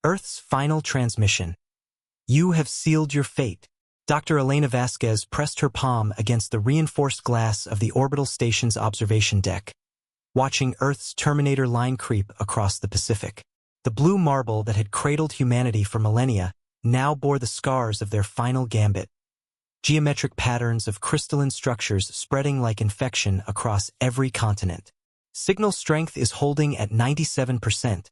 Earth's final transmission. You have sealed your fate. Dr. Elena Vasquez pressed her palm against the reinforced glass of the orbital station's observation deck, watching Earth's Terminator line creep across the Pacific. The blue marble that had cradled humanity for millennia now bore the scars of their final gambit. Geometric patterns of crystalline structures spreading like infection across every continent. Signal strength is holding at 97%,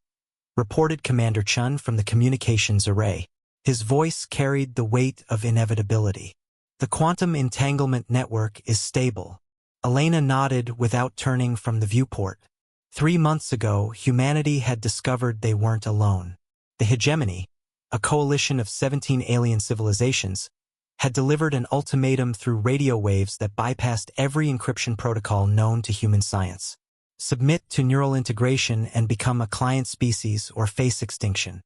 reported Commander Chun from the communications array. His voice carried the weight of inevitability. The quantum entanglement network is stable. Elena nodded without turning from the viewport. 3 months ago, humanity had discovered they weren't alone. The hegemony, a coalition of 17 alien civilizations, had delivered an ultimatum through radio waves that bypassed every encryption protocol known to human science. Submit to neural integration and become a client species or face extinction.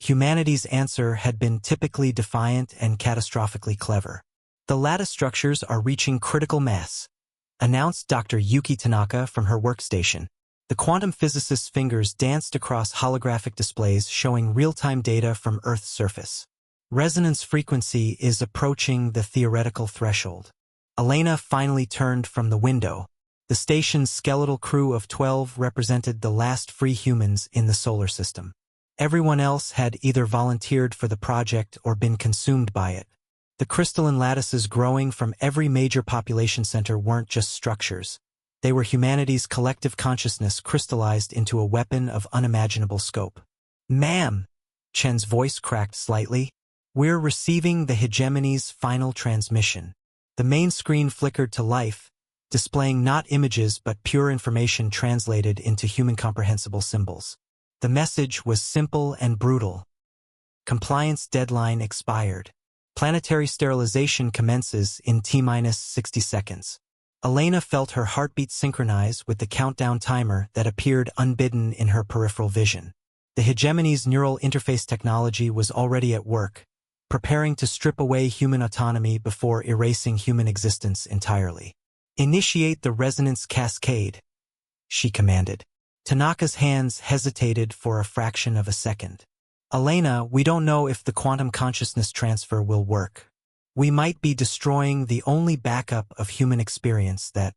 Humanity's answer had been typically defiant and catastrophically clever. The lattice structures are reaching critical mass, announced Dr. Yuki Tanaka from her workstation. The quantum physicist's fingers danced across holographic displays showing real-time data from Earth's surface. Resonance frequency is approaching the theoretical threshold. Elena finally turned from the window. The station's skeletal crew of 12 represented the last free humans in the solar system. Everyone else had either volunteered for the project or been consumed by it. The crystalline lattices growing from every major population center weren't just structures. They were humanity's collective consciousness crystallized into a weapon of unimaginable scope. "Ma'am," Chen's voice cracked slightly, "we're receiving the hegemony's final transmission." The main screen flickered to life, displaying not images but pure information translated into human-comprehensible symbols. The message was simple and brutal. Compliance deadline expired. Planetary sterilization commences in T-minus 60 seconds. Elena felt her heartbeat synchronize with the countdown timer that appeared unbidden in her peripheral vision. The hegemony's neural interface technology was already at work, preparing to strip away human autonomy before erasing human existence entirely. "Initiate the resonance cascade," she commanded. Tanaka's hands hesitated for a fraction of a second. "Elena, we don't know if the quantum consciousness transfer will work. We might be destroying the only backup of human experience that—"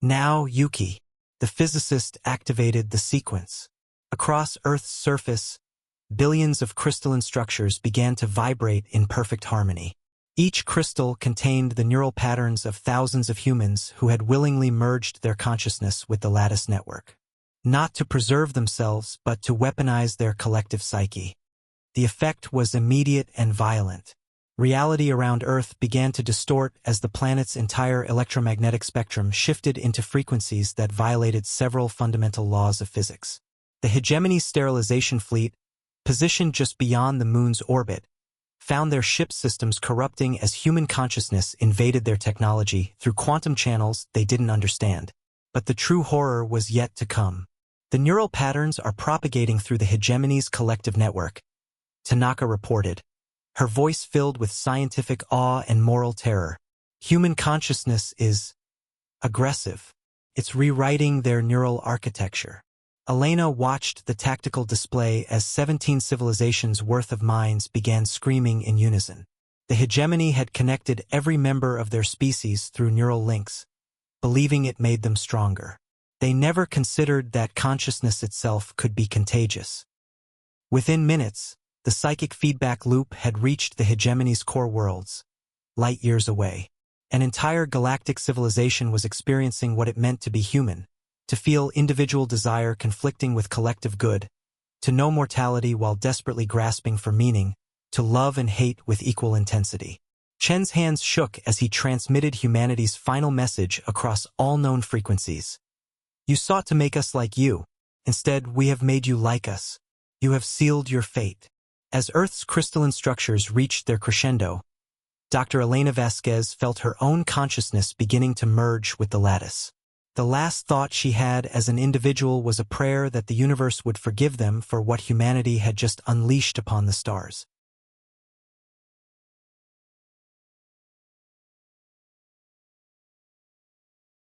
"Now, Yuki." The physicist activated the sequence. Across Earth's surface, billions of crystalline structures began to vibrate in perfect harmony. Each crystal contained the neural patterns of thousands of humans who had willingly merged their consciousness with the lattice network. Not to preserve themselves, but to weaponize their collective psyche. The effect was immediate and violent. Reality around Earth began to distort as the planet's entire electromagnetic spectrum shifted into frequencies that violated several fundamental laws of physics. The hegemony's sterilization fleet, positioned just beyond the moon's orbit, found their ship systems corrupting as human consciousness invaded their technology through quantum channels they didn't understand. But the true horror was yet to come. "The neural patterns are propagating through the hegemony's collective network," Tanaka reported, her voice filled with scientific awe and moral terror. "Human consciousness is aggressive. It's rewriting their neural architecture." Elena watched the tactical display as 17 civilizations' worth of minds began screaming in unison. The hegemony had connected every member of their species through neural links, believing it made them stronger. They never considered that consciousness itself could be contagious. Within minutes, the psychic feedback loop had reached the hegemony's core worlds, light years away. An entire galactic civilization was experiencing what it meant to be human, to feel individual desire conflicting with collective good, to know mortality while desperately grasping for meaning, to love and hate with equal intensity. Chen's hands shook as he transmitted humanity's final message across all known frequencies. "You sought to make us like you. Instead, we have made you like us. You have sealed your fate." As Earth's crystalline structures reached their crescendo, Dr. Elena Vasquez felt her own consciousness beginning to merge with the lattice. The last thought she had as an individual was a prayer that the universe would forgive them for what humanity had just unleashed upon the stars.